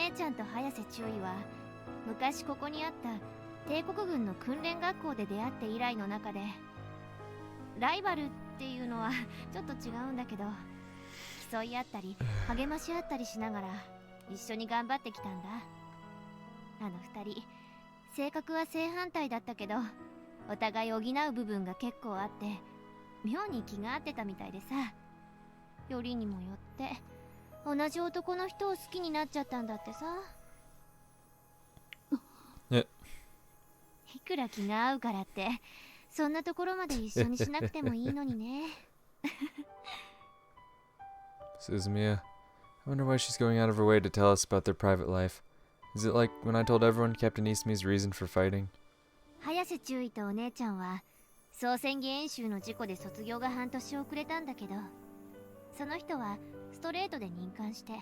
姉ちゃんと早瀬中尉は昔ここにあった帝国軍の訓練学校で出会って以来の中で、ライバルっていうのはちょっと違うんだけど、競い合ったり励まし合ったりしながら一緒に頑張ってきたんだ。あの二人性格は正反対だったけど、お互い補う部分が結構あって妙に気が合ってたみたいでさ。よりにもよって同じ男の人を好きになっちゃったんだってさ。いくら気が合うからってそんなところまで一緒にしなくてもいいのにね。Suzumiya, I wonder why she's going out of her way to tell us about their private life. Is it like when I told everyone Captain Ismi's reason for fighting? 早瀬中尉とお姉ちゃんは総選挙演習の事故で卒業が半年遅れたんだけど、その人はストレートで任官して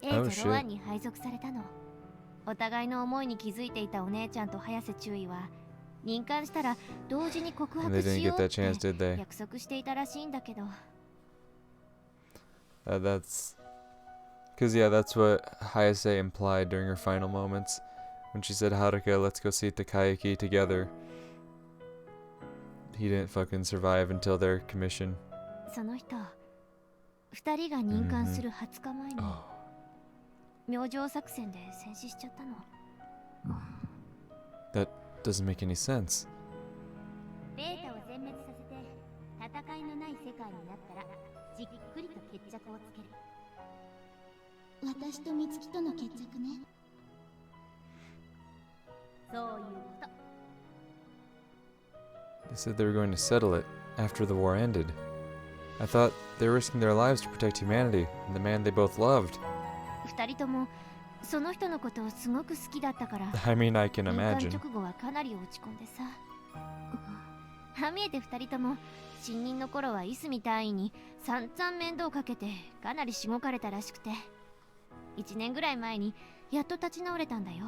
A01 に配属されたの。お互いの思いに気づいていたお姉ちゃんと早瀬中尉は任官したら同時に告白しようって約束していたらしいんだけど。That's... Because, yeah, that's what Hayase implied during her final moments. When she said, Haruka, let's go see Takayuki together. He didn't fucking survive until their commission. その人、二人が任官する20日前に明星作戦で戦死しちゃったの。That doesn't make any sense. ベータを全滅させて戦いのない世界になったらじっくりと決着をつける。私と美月との決着ね。そういうこと。They said they were going to settle it after the war ended. I thought they were risking their lives to protect humanity and the man they both loved. 二人ともその人のことをすごく好きだったから。I mean, I can imagine. 直後はかなり落ち込んでさ。ああ見えて二人とも新任の頃はイスミ隊員に散々面倒かけてかなりしごかれたらしくて、1年ぐらい前にやっと立ち直れたんだよ。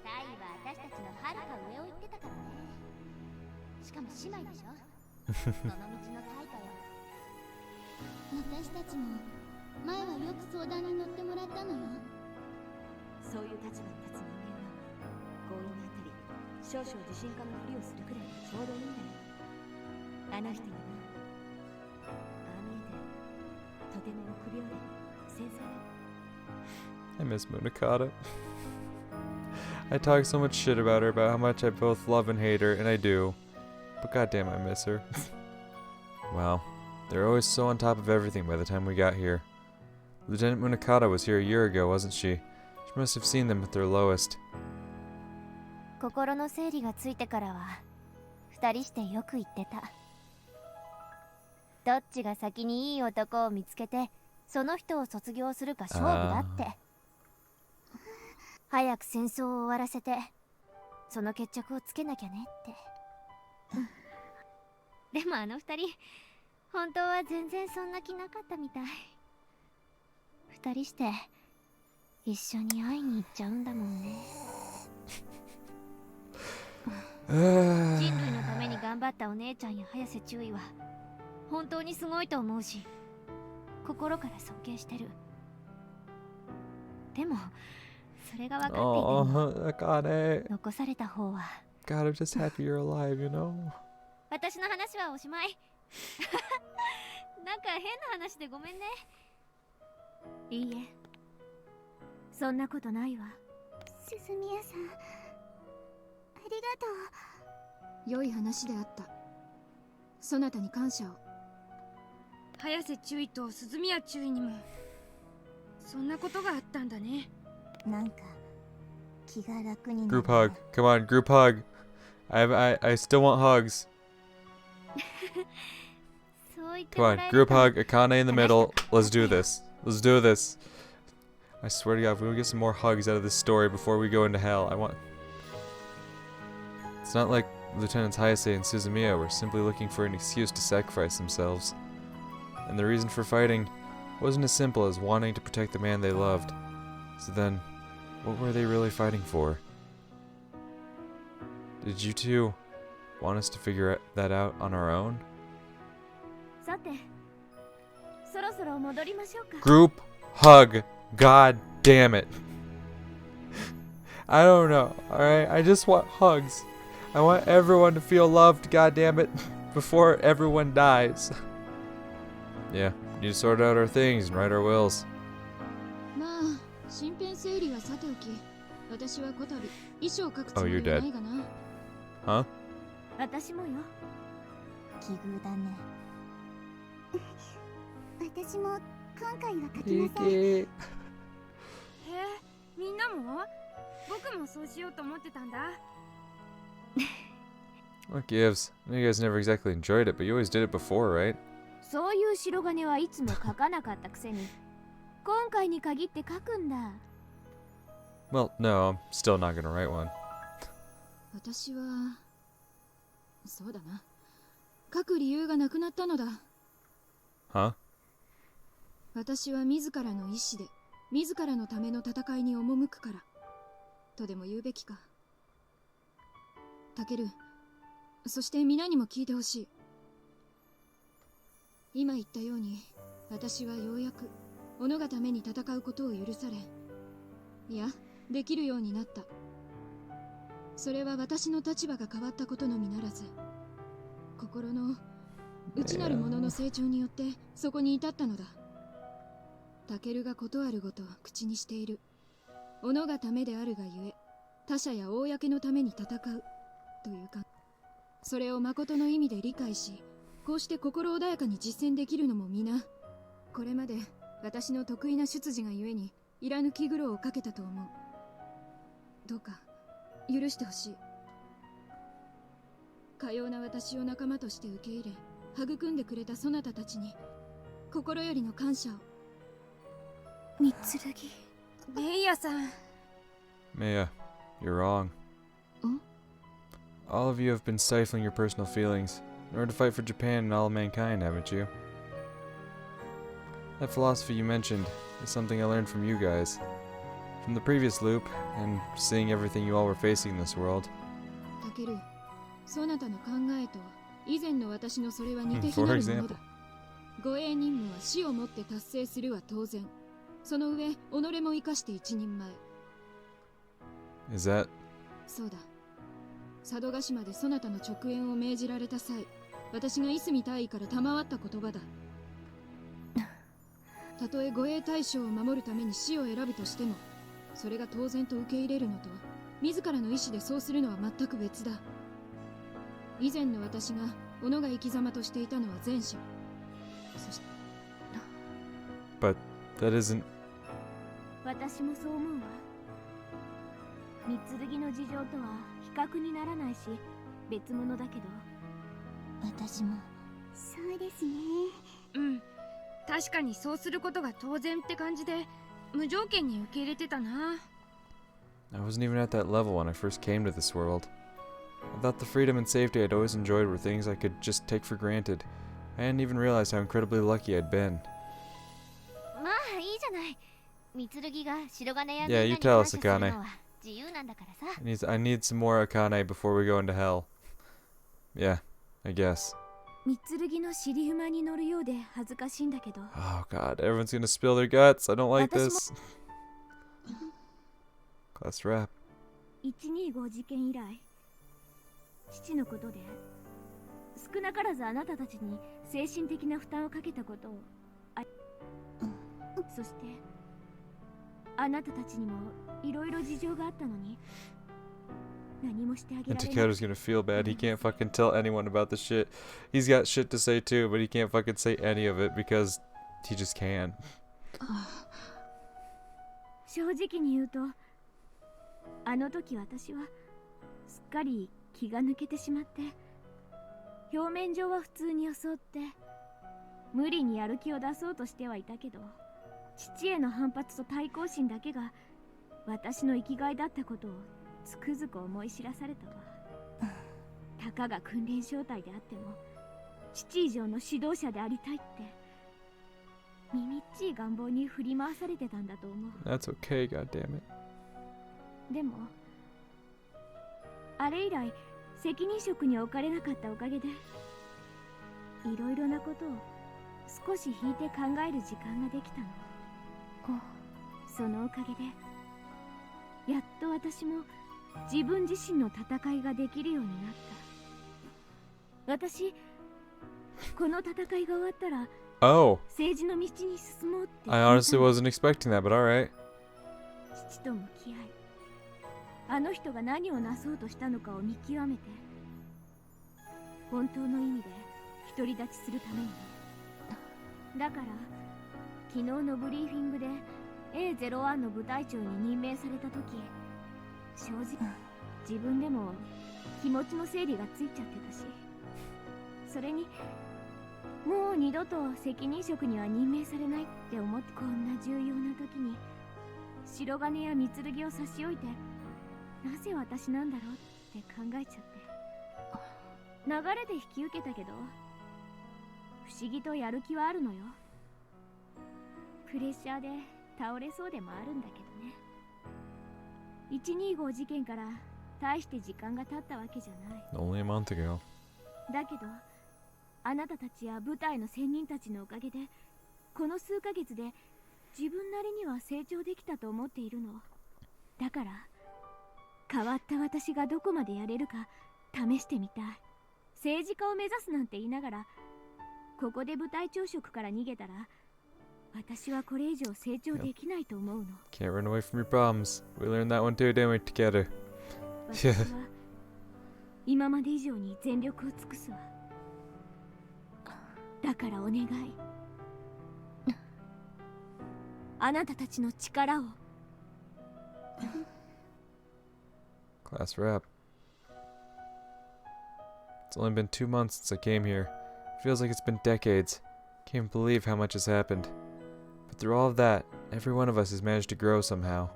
タイは私たちのはるか上を行ってたからね。しかも姉妹でしょ。その道のタイかよ。私たちも前はよく相談に乗ってもらったのよ。そういう立場に立つ人間は強引なあたり少々自信家のふりをするくらいがちょうどいいんだよ。あの人はな、ああ見えてとても臆病で繊細だ。I miss Munakata. I talk so much shit about her, about how much I both love and hate her, and I do. But goddamn, I miss her. Wow. They're always so on top of everything by the time we got here. Lieutenant Munakata was here a year ago, wasn't she? She must have seen them at their lowest. 心の整理がついてからは二人してよく言ってた。どっちが先にいい男を見つけてその人を卒業するか勝負だって。早く戦争を終わらせてその決着をつけなきゃねって。でもあの二人本当は全然そんな気なかったみたい。二人して一緒に会いに行っちゃうんだもんね。人類のために頑張ったお姉ちゃんや早瀬中尉は本当にすごいと思うし、心から尊敬してる。でもそれが分かっていても残された方は God, I'm just happy you're alive, you know? 私の話はおしまい。なんか変な話でごめんね。いいえ、そんなことないわ。鈴宮さん、ありがとう。良い話であった。そなたに感謝を。早瀬中尉と鈴宮中尉にもそんなことがあったんだね。なんか気が楽になる。Group hug. Come on, group hug. I still want hugs. Come on, group hug. Akane in the middle. Let's do this. Let's do this. I swear to God, if we don't get some more hugs out of this story before we go into hell, I want... It's not like Lieutenants Hayase and Suzumiya were simply looking for an excuse to sacrifice themselves. And the reason for fighting wasn't as simple as wanting to protect the man they loved. So then, what were they really fighting for? Did you two want us to figure that out on our own? Group hug! God damn it. I don't know, alright? I just want hugs. I want everyone to feel loved, god damn it, before everyone dies. Yeah, we need to sort out our things and write our wills. まあ身辺整理はさておき、私はこたび遺書を書くつ Oh, も you're りは dead. ないがな。 Huh? 私もよ。奇遇だね。私も今回は書きなさい。へえ、みんなも？僕もそうしようと思ってたんだ。 What gives? I know you guys never exactly enjoyed it, but you always did it before, right? そういう白金はいつも書かなかったくせに、今回に限って書くんだ。Well, no, I'm still not gonna write one. 私はそうだな。書く理由がなくなったのだ。 Huh? 私は自らの意志で自らのための戦いに赴くからとでも言うべきか。タケル、そして皆にも聞いてほしい。今言ったように私はようやく己がために戦うことを許され、いやできるようになった。それは私の立場が変わったことのみならず、心の内なるものの成長によってそこに至ったのだ。タケルがことあるごと口にしている己がためであるがゆえ他者や公のために戦うというか、それを誠の意味で理解し、こうして心穏やかに実践できるのも皆これまで私の得意な出自がゆえにいらぬ気苦労をかけたと思う。どうか許してほしい。かような私を仲間として受け入れ育んでくれたそなたたちに心よりの感謝を。三剣。メイヤさん。 Maya, you're wrong. Huh? All of you have been stifling your personal feelings in order to fight for Japan and all mankind, haven't you? That philosophy you mentioned is something I learned from you guys. From the previous loop, and seeing everything you all were facing in this world. タケル、そなたの考えと以前の私のそれは似て非 For なるもの example. だ。護衛任務は死をもって達成するは当然。その上、己も生かして一人前。 Is that... そうだ。佐渡島でそなたの直演を命じられた際、私がいすみ大尉から賜った言葉だ。たとえ護衛大将を守るために死を選ぶとしても、それが当然と受け入れるのと、自らの意志でそうするのは全く別だ。以前の私が己が生き様としていたのは前者。そして But that isn't... 私もそう思うわ。三剣の事情とは比較にならないし別物だけど、私も。そうですね。うん。確かにそうすることが当然って感じで無条件に受け入れてたな。 I wasn't even at that level when I first came to this world. I thought the freedom and safety I'd always enjoyed were things I could just take for granted. I hadn't even realized how incredibly lucky I'd been. まあいいじゃない。三剣が白金や Yeah, みんな you に tell 感 us, 謝するの Akane. は自由なんだからさ。I need some more Akane before we go into hell. Yeah, I guess. 三剣の尻馬に乗るようで恥ずかしいんだけど。 Oh god, everyone's gonna spill their guts. I don't like this. Class rap. 125事件以来、父のことで少なからずあなたたちに精神的な負担をかけたことをそしてあなたたちにもいろいろ事情があったのに何もしてあげ And られない。 Takeda's gonna feel bad. He can't fucking tell anyone about this shit. He's got shit to say too, but he can't fucking say any of it because he just can. 正直に言うと、あの時私はすっかり気が抜けてしまって、表面上は普通に装って無理にやる気を出そうとしてはいたけど、父への反発と対抗心だけが私の生きがいだったことをつくづく思い知らされたわ。たかが訓練小隊であっても父以上の指導者でありたいって耳っちい願望に振り回されてたんだと思う。 That's okay, goddammit. でもあれ以来責任職に置かれなかったおかげでいろいろなことを少し引いて考える時間ができたの。そのおかげでやっと私も自分自身の戦いができるようになった。私この戦いが終わったら Oh, 政治の道に進もうって I honestly wasn't expecting that, but alright. 父と向き合い、あの人が何をなそうとしたのかを見極めて、本当の意味で独り立ちするためにね。だから昨日のブリーフィングで A01 の部隊長に任命された時、正直自分でも気持ちの整理がついちゃってたし、それにもう二度と責任職には任命されないって思って、こんな重要な時に白金や三剣を差し置いて、なぜ私なんだろうって考えちゃって、流れで引き受けたけど、不思議とやる気はあるのよ。プレッシャーで倒れそうでもあるんだけどね。125事件から大して時間が経ったわけじゃない。 Only a month ago. だけどあなたたちや部隊の仙人たちのおかげで、この数ヶ月で自分なりには成長できたと思っているの。だから変わった私がどこまでやれるか試してみたい。政治家を目指すなんて言いながら、ここで部隊長職から逃げたら、私はこれ以上成長できないと思うの。 Can't run away from your problems. We learned that one too, didn't we, together? 私は今まで以上に全力を尽くすわ。だからお願い、あなたたちの力を。 Class wrap. It's only been 2 months since I came here. Feels like it's been decades. Can't believe how much has happened. But through all of that, every one of us has managed to grow somehow.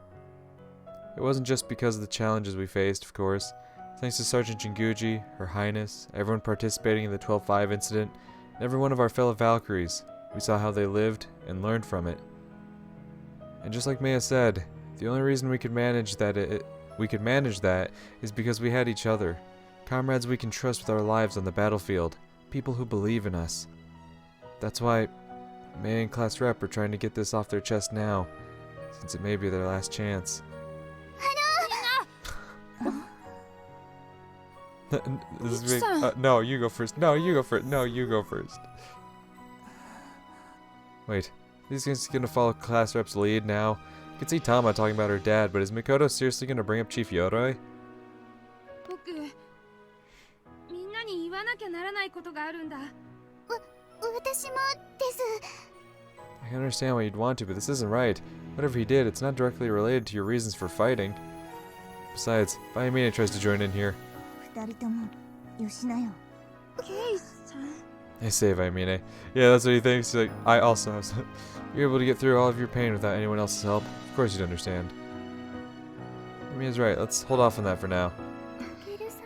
It wasn't just because of the challenges we faced, of course. Thanks to Sergeant Jinguji, Her Highness, everyone participating in the 12-5 incident, and every one of our fellow Valkyries, we saw how they lived and learned from it. And just like Maya said, the only reason we could manage that is because we had each other. Comrades we can trust with our lives on the battlefield. People who believe in us. That's why Maya and Class Rep are trying to get this off their chest now, since it may be their last chance. This is being, no, you go first. No, you go first. No, you go first. Wait, he's just gonna follow Class Rep's lead now? You can see Tama talking about her dad, but is Mikoto seriously gonna bring up Chief Yoroi? 僕、みんなに言わなきゃならないことがあるんだ。私もです。 I can understand why you'd want to, but this isn't right. Whatever he did, it's not directly related to your reasons for fighting. Besides, if Ayamine tries to join in here. 二人ともよしなよ。ケイさん。 I save Ayamine. Yeah, that's what he thinks. Like, I also have some. You're able to get through all of your pain without anyone else's help. Of course you'd understand. Ayamine's right. Let's hold off on that for now. タケルさ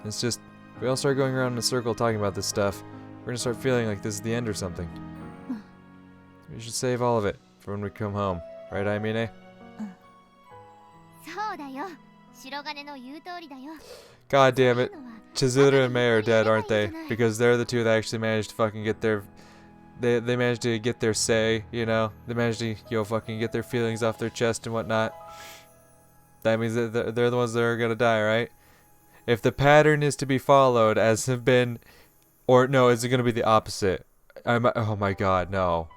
ん。 It's just, if we all start going around in a circle talking about this stuff, we're gonna start feeling like this is the end or something. We should save all of it for when we come home. Right, Ayamine? そうだよ。白金の言う通りだよ。 God damn it. Chizuru and Mei are dead, aren't they? Because they're the two that actually managed to fucking get their... They managed to get their say, you know? They managed to, fucking get their feelings off their chest and whatnot. That means that they're the ones that are gonna die, right? If the pattern is to be followed, as have been... Or, no, is it gonna be the opposite? Oh my god, no.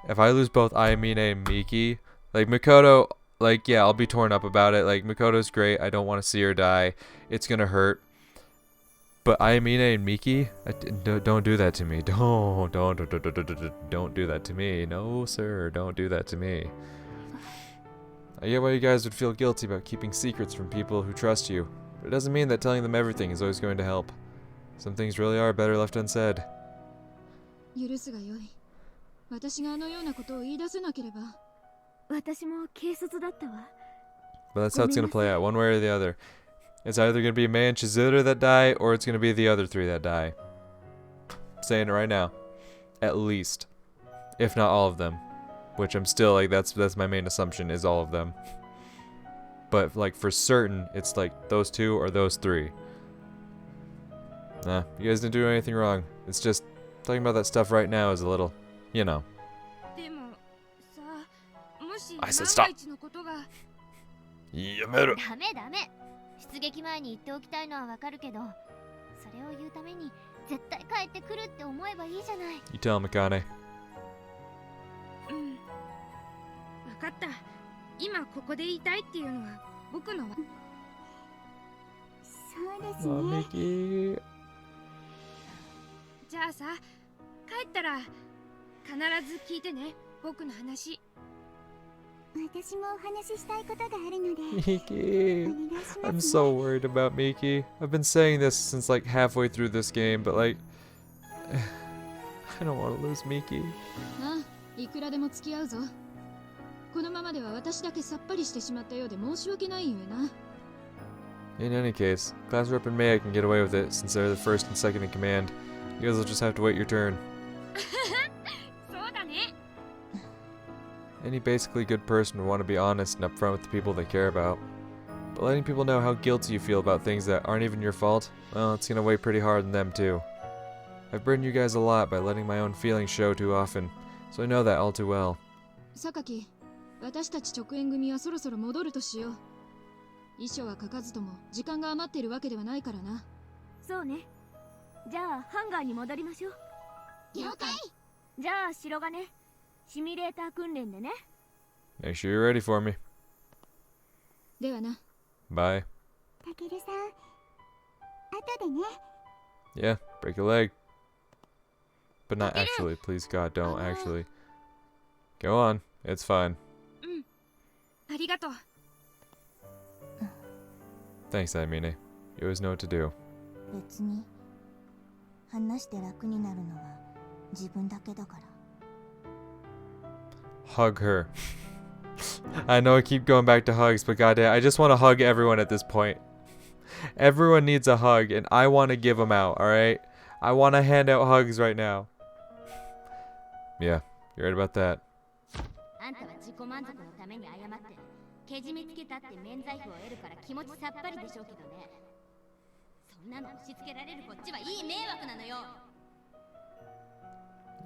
If I lose both Ayamine and Miki... Like, Mikoto... Like, yeah, I'll be torn up about it. Like, Mikoto's great. I don't want to see her die. It's gonna hurt. But Ayamine and Miki, don't do that to me. Don't do that to me. No, sir, don't do that to me. I get why you guys would feel guilty about keeping secrets from people who trust you, but it doesn't mean that telling them everything is always going to help. Some things really are better left unsaid. 許すがよい。私があのようなことを言い出せなければ。私も軽率だったわ。 But that's how it's gonna play out, one way or the other. It's either gonna be Mei and Chizuru that die, or it's gonna be the other three that die. I'm saying it right now. At least. If not all of them. Which I'm still like, that's my main assumption, is all of them. But like for certain, it's like those two or those three. Nah, you guys didn't do anything wrong. It's just, talking about that stuff right now is a little, you know. でも I said 万 stop. が一のことが。やめろ。ダメダメ。出撃前に言っておきたいのはわかるけど、それを言うために絶対帰ってくるって思えばいいじゃない。 You tell him, Akane. うん。わかった。今ここで言いたいっていうのは僕の。そうです Oh, ね。 Mickey. じゃあさ、帰ったら必ず聞いてね、僕の話。私もお話ししたいことがあるので。 Miki. お願いしま I'm す so ね。 worried about Miki. I've been saying this since like halfway through this game, but like, I don't want to lose Miki. ああ、いくらでも付き合うぞ。このままでは私だけさっぱりしてしまったようで申し訳ないゆえな。In any case, Class Rep and Maya can get away with it since they're the first and second in command. You guys will just have to wait your turn. そうだね。 Any basically good person would want to be honest and upfront with the people they care about. But letting people know how guilty you feel about things that aren't even your fault, well, it's gonna weigh pretty hard on them too. I've burdened you guys a lot by letting my own feelings show too often, so I know that all too well. 榊、私たち直縁組はそろそろ戻るとしよう。遺書は書かずとも時間が余っているわけではないからな。そうね。じゃあハンガーに戻りましょう。了解。じゃあ白金シミュレーター訓練でね。 Make sure you're ready for me. ではな。 Bye. たけるさん、後でね。 Yeah, break a leg. But not actually, please God, don't actually. Go on, it's fine. ありがとう。Thanks, Aimine. You always know what to do. 別に話して楽になるのは自分だけだから。 Hug her. I know I keep going back to hugs, but goddamn, I just want to hug everyone at this point. Everyone needs a hug, and I want to give them out, alright? I want to hand out hugs right now. Yeah, you're right about that. あんたは自己満足のために謝ってけじめつけたって免罪符を得るから気持ちさっぱりでしょうけどね。そんなの押し付けられるこっちはいい迷惑なのよ。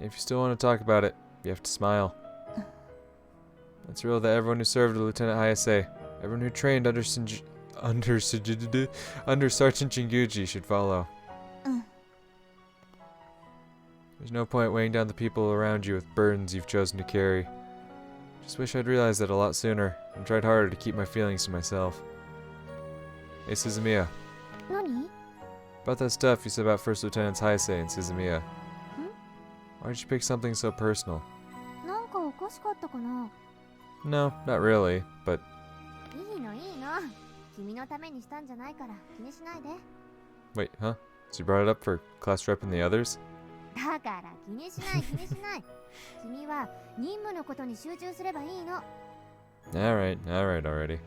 If you still want to talk about it, you have to smile. It's real that everyone who served with Lieutenant Hayase, everyone who trained under Sergeant Jinguji should follow. There's no point weighing down the people around you with burdens you've chosen to carry. Just wish I'd realized that a lot sooner and tried harder to keep my feelings to myself. Hey Suzumiya, 何？ about that stuff you said about First Lieutenants Hayase and Suzumiya. Why did you pick something so personal? なんかおかしかったかな。 No, not really, but いいのいいの。君のためにしたんじゃないから気にしないで。 wait, huh? So you brought it up for Class Rep and the others? だから気にしない気にしない。君は任務のことに集中すればいいの。 Alright already.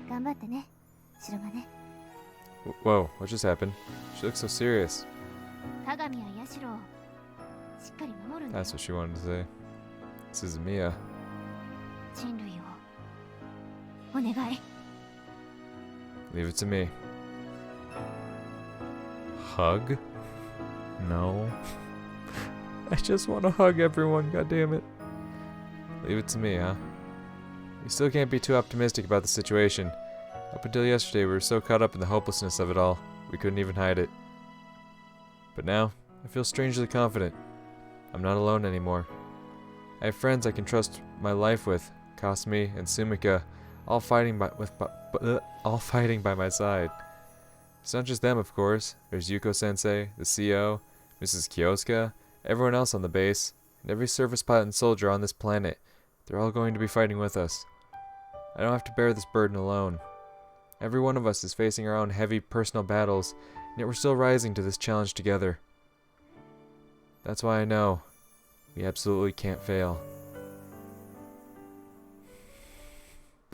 頑張ってね、白金。 Whoa, what just happened? She looks so serious. 鏡やヤシロをしっかり守るんだよ。 That's what she wanted to say. Suzumiya. 人類をお願い。 Leave it to me. Hug? No. I just want to hug everyone, goddammit. Leave it to me, huh? We still can't be too optimistic about the situation. Up until yesterday, we were so caught up in the hopelessness of it all, we couldn't even hide it. But now, I feel strangely confident. I'm not alone anymore. I have friends I can trust my life with, Kasumi and Sumika, all fighting by my side. It's not just them, of course. There's Yuko-sensei, the CO, Mrs. Kioska, everyone else on the base, and every service pilot and soldier on this planet. They're all going to be fighting with us. I don't have to bear this burden alone. Every one of us is facing our own heavy personal battles, and yet we're still rising to this challenge together. That's why I know we absolutely can't fail.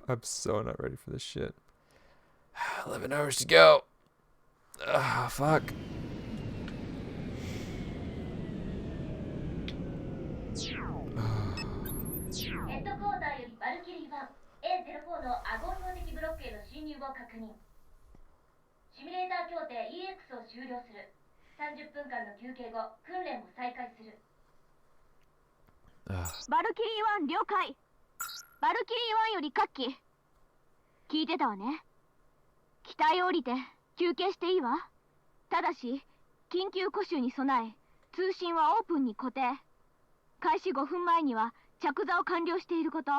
I'm so not ready for this shit. 11 hours to go. Ah, fuck. ヘッドクォーターよりバルキリー1 A04 のアゴン標的ブロックへの侵入を確認。シミュレーター協定 EX を終了する。30分間の休憩後、訓練を再開する。Ah. バルキリー1了解。バルキリー1より各機聞いてたわね。機体を降りて休憩していいわ。ただし緊急固集に備え通信はオープンに固定。開始5分前には着座を完了していること。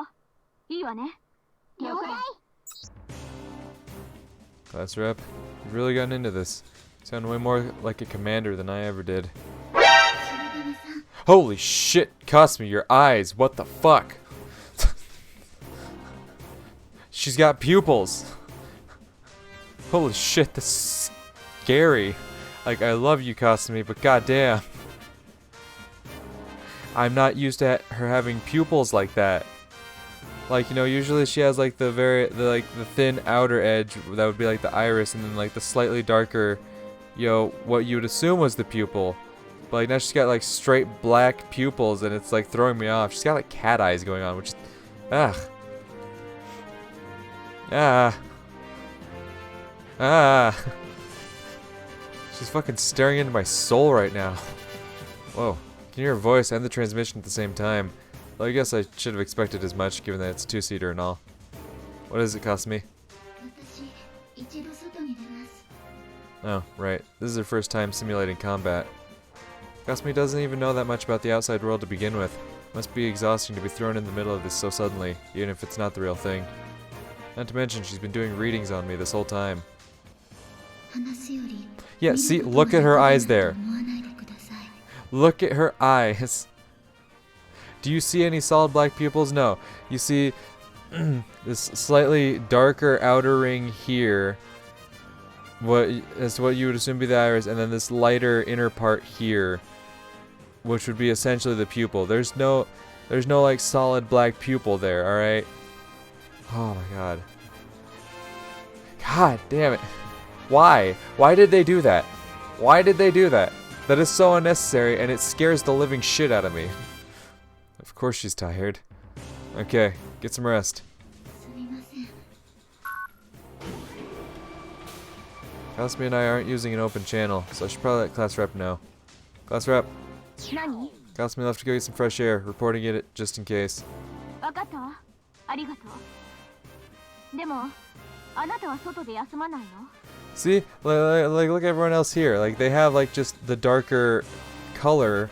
いいわね。了解。 Class rep, you've really gotten into this. You sound way more like a commander than I ever did. Holy shit, cost me your eyes. What the fuck? She's got pupils. Holy shit, that's scary. Like, I love you, Kasumi, but goddamn. I'm not used to her having pupils like that. Like, you know, usually she has like the thin outer edge that would be like the iris, and then like the slightly darker, you know, what you would assume was the pupil. But like now she's got like straight black pupils, and it's like throwing me off. She's got like cat eyes going on, which is, ugh. She's fucking staring into my soul right now. Whoa. Can hear her voice and the transmission at the same time. Well, I guess I should have expected as much, given that it's a two-seater and all. What does it cost me? Oh, right. This is her first time simulating combat. Kasumi doesn't even know that much about the outside world to begin with. Must be exhausting to be thrown in the middle of this so suddenly, even if it's not the real thing. Not to mention, she's been doing readings on me this whole time. Yeah, see, look at her eyes there. Look at her eyes. Do you see any solid black pupils? No. You see this slightly darker outer ring here, as what you would assume to be the iris, and then this lighter inner part here, which would be essentially the pupil. There's no like solid black pupil there, alright? Oh my god. God damn it. Why? Why did they do that? Why did they do that? That is so unnecessary, and it scares the living shit out of me. Of course she's tired. Okay, get some rest. Kasumi and I aren't using an open channel, so I should probably let Class Rep know. Class Rep. Kasumi left to go get some fresh air, reporting it just in case. See? Like look at everyone else here. Like, they have like just the darker color,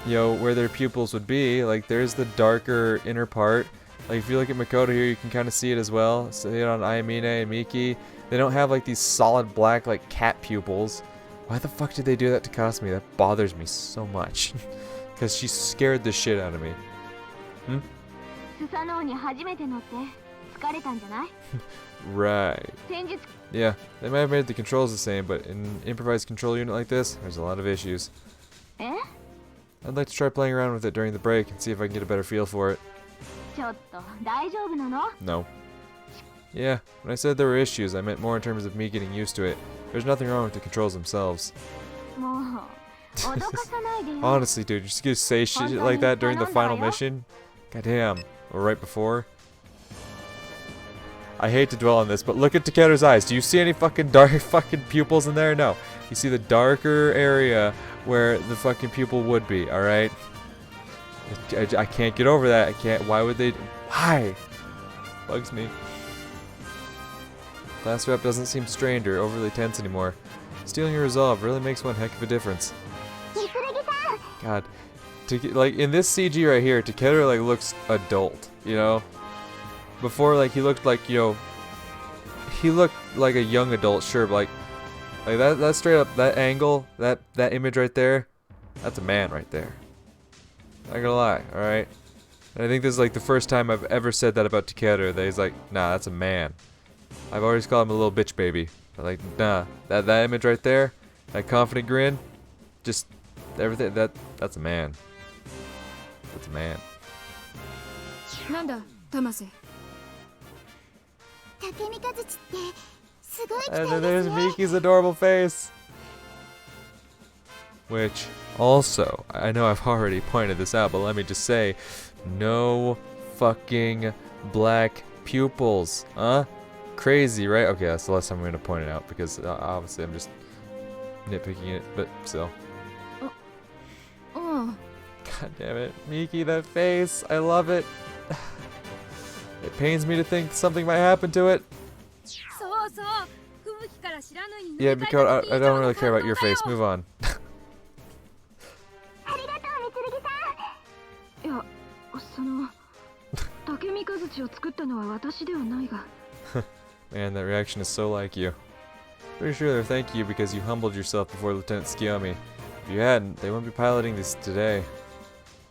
you know, where their pupils would be. Like, there's the darker inner part. Like, if you look at Makoto here, you can kind of see it as well. See it on Ayamine and Miki. They don't have like these solid black like cat pupils. Why the fuck did they do that to Kasumi? That bothers me so much. Because she scared the shit out of me. Right. Yeah, they might have made the controls the same, but in an improvised control unit like this, there's a lot of issues. I'd like to try playing around with it during the break and see if I can get a better feel for it. No. Yeah, when I said there were issues, I meant more in terms of me getting used to it. There's nothing wrong with the controls themselves. Honestly, dude, you're just gonna say shit like that during the final mission? Goddamn. Or right before? I hate to dwell on this, but look at Takeru's eyes. Do you see any fucking dark fucking pupils in there? No. You see the darker area where the fucking pupil would be, alright? I can't get over that. I can't. Why would they? Why? Bugs me. Class Rep doesn't seem strained or overly tense anymore. Stealing your resolve really makes one heck of a difference. God. Like, in this CG right here, Takeru like looks adult, you know? Before, like, he looked like, you know, he looked like a young adult, sure, but like that straight up, that angle, that image right there, that's a man right there. Not gonna lie, alright? And I think this is like the first time I've ever said that about Takeru, that he's like, nah, that's a man. I've always called him a little bitch baby, but like, nah, that image right there, that confident grin, just everything, that's a man. That's a man. なんだ、玉瀬。 And then there's Miki's adorable face. Which, also, I know I've already pointed this out, but let me just say, no fucking black pupils. Huh? Crazy, right? Okay, that's the last time I'm going to point it out, because obviously I'm just nitpicking it, but still. God damn it. Miki, that face. I love it. It pains me to think something might happen to it. そうそう吹雪から白縫いに Yeah, because I don't really care about your face. Move on. ありがとう、みつるぎさん。いや、その竹三日槌を作ったのは私ではないが。Man, that reaction is so like you. Pretty sure they're thanking you because you humbled yourself before Lieutenant Tsukiyomi. If you hadn't, they wouldn't be piloting this today.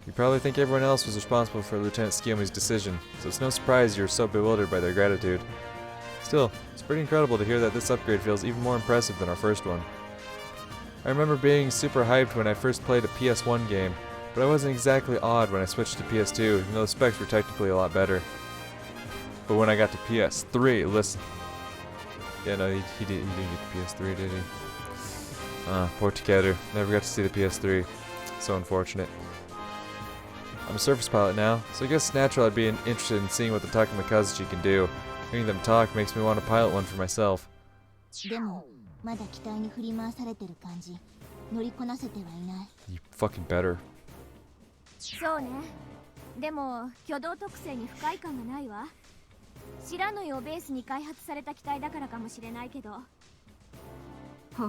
You probably think everyone else was responsible for Lieutenant Tsukiyomi's decision, so it's no surprise you're so bewildered by their gratitude. Still, it's pretty incredible to hear that this upgrade feels even more impressive than our first one. I remember being super hyped when I first played a PS1 game, but I wasn't exactly awed when I switched to PS2, even though the specs were technically a lot better. But when I got to PS3, listen. Yeah, no, he didn't get the PS3, did he? Poor Takeru. Never got to see the PS3. So unfortunate. I'm a surface pilot now, so I guess it's natural I'd be interested in seeing what the Takuma Kazuchi can do. Hearing them talk makes me want to pilot one for myself. でもまだ機体に振り回されてる感じ。乗りこなせてはいない。 You fucking better. そうねでも挙動特性に不快感がないわ白縫いをベースに開発された機体だからかもしれないけどほう、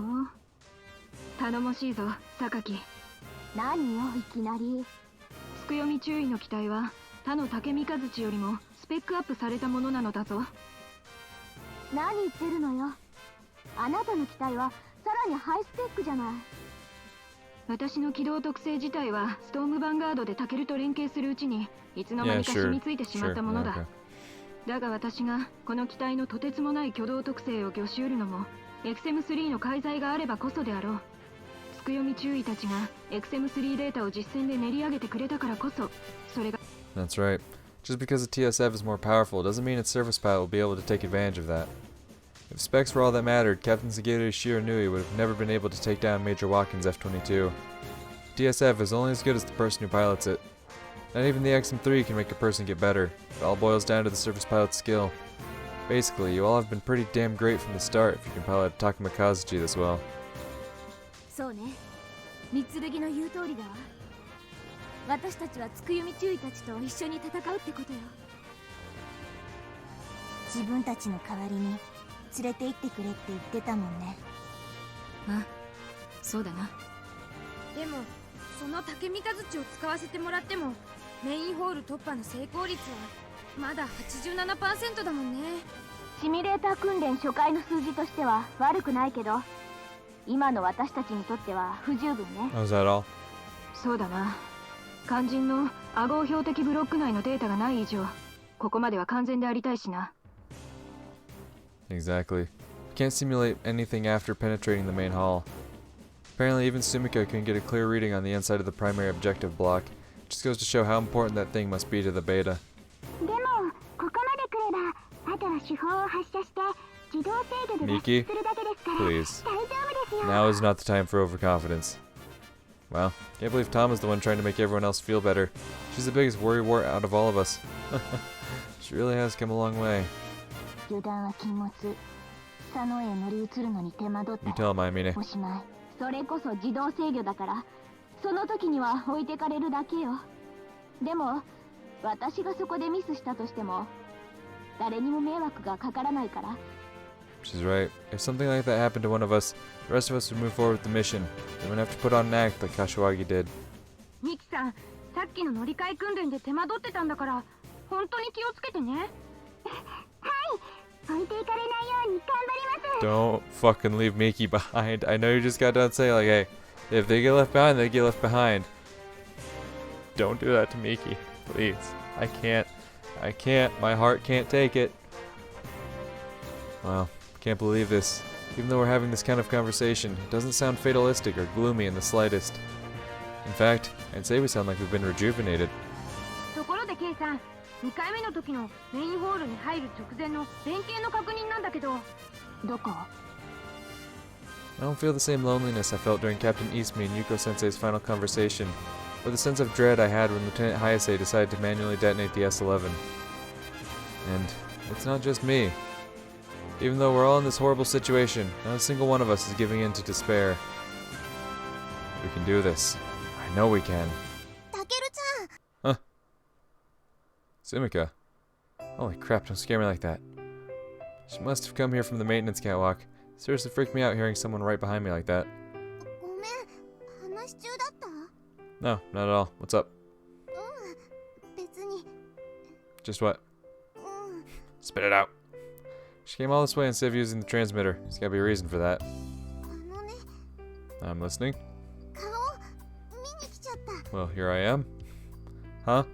頼もしいぞ、榊。何よいきなりつくよみ注意の機体は他の竹三日槌よりもスペックアップされたものなのだぞ。何言ってるのよあなたの機体はさらにハイスペックじゃない私の機動特性自体はストームヴァンガードでタケルと連携するうちにいつの間にか染みついてしまったものだ。だが私がこの機体のとてつもない挙動特性を御し得るのもエクセム3の介在があればこそであろう。つくよみ注意たちがエクセム3データを実戦で練り上げてくれたからこそそれが That's right. Just because the TSF is more powerful doesn't mean its surface pilot will be able to take advantage of that. If specs were all that mattered, Captain Sugiura Shiranui would have never been able to take down Major Watkins' F-22. TSF is only as good as the person who pilots it. Not even the XM3 can make a person get better. It all boils down to the surface pilot's skill. Basically, you all have been pretty damn great from the start if you can pilot Takuma Kazuchi this well. そうね三剣の言う通りだわ私たちはつくよみ注意たちと一緒に戦うってことよ自分たちの代わりに連れて行ってくれって言ってたもんね。あ、そうだな。でもその竹三日槌を使わせてもらってもメインホール突破の成功率はまだ 87% だもんねシミュレーター訓練初回の数字としては悪くないけど今の私たちにとっては不十分ね Oh, is that all? そうだな。肝心のアゴー標的ブロック内のデータがない以上ここまでは完全でありたいしな。 Exactly. You can't simulate anything after penetrating the main hall. Apparently even Sumika couldn't get a clear reading on the inside of the primary objective block. It just goes to show how important that thing must be to the beta. でもここまで来ればあとは手法を発射して自動制御で脱 Miki, 出するだけですから please. 大丈夫ですよ Now is not the time for overconfidence. Well, can't believe Tom is the one trying to make everyone else feel better. She's the biggest worrywart out of all of us. She really has come a long way. 油断は禁物佐野へ乗り移るのに手間取っ You たら tell him, Aimine. おしまいそれこそ自動制御だからその時には置いてかれるだけよでも私がそこでミスしたとしても誰にも迷惑がかからないから She's right. If something like that happened to one of us, the rest of us would move forward with the mission. They wouldn't have to put on an act like Kashiwagi did. ミキさん、さっきの乗り換え訓練で手間取ってたんだから本当に気をつけてね。置いていかれないように頑張ります Don't fucking leave Miki behind. I know you just got done saying, like, hey, if they get left behind, they get left behind. Don't do that to Miki. Please. I can't. My heart can't take it. Wow. Can't believe this. Even though we're having this kind of conversation, it doesn't sound fatalistic or gloomy in the slightest. In fact, I'd say we sound like we've been rejuvenated. ところでケイさん、2回目の時のメインホールに入る直前の連携の確認なんだけど。どこ I don't feel the same loneliness I felt during Captain Isumi and Yuko Sensei's final conversation, or the sense of dread I had when Lieutenant Hayase decided to manually detonate the S-11. And it's not just me. Even though we're all in this horrible situation, not a single one of us is giving in to despair. We can do this. I know we can. タケルちゃん。 Sumika. Holy crap, don't scare me like that. She must have come here from the maintenance catwalk. Seriously freaked me out hearing someone right behind me like that. ごめん、話中だった？ No, not at all. What's up? 別に。 Just what? Spit it out. She came all this way instead of using the transmitter. There's gotta be a reason for that. あのね、 I'm listening. 顔見に来ちゃった。 Well, here I am. Huh?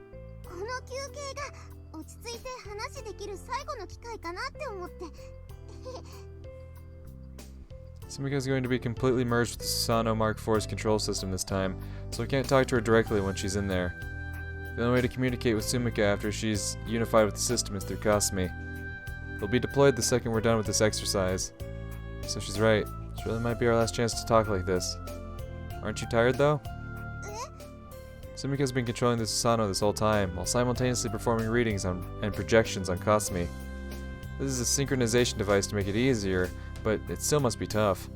この休憩が落ち着いて話できる最後の機会かなって思って。 Sumika's going to be completely merged with the Sano Mark IV's control system this time, so I can't talk to her directly when she's in there. The only way to communicate with Sumika after she's unified with the system is through Kasumi. He'll be deployed the second we're done with this exercise. So she's right. This really might be our last chance to talk like this. Aren't you tired, though? Sumika's been controlling the Susano this whole time, while simultaneously performing readings and projections on Kasumi. This is a synchronization device to make it easier, but it still must be tough.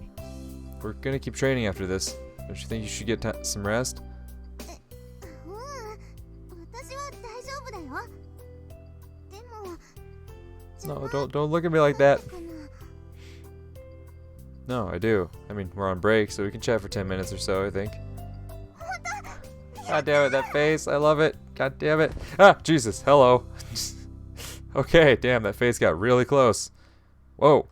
We're gonna keep training after this. Don't you think you should get some rest? 私は大丈夫だよ。でも、 No, don't look at me like that. かな。 No, I do. I mean, we're on break, so we can chat for 10 minutes or so, I think. God damn it, that face. I love it. God damn it. Ah, Jesus. Hello. Okay, damn, that face got really close. Whoa.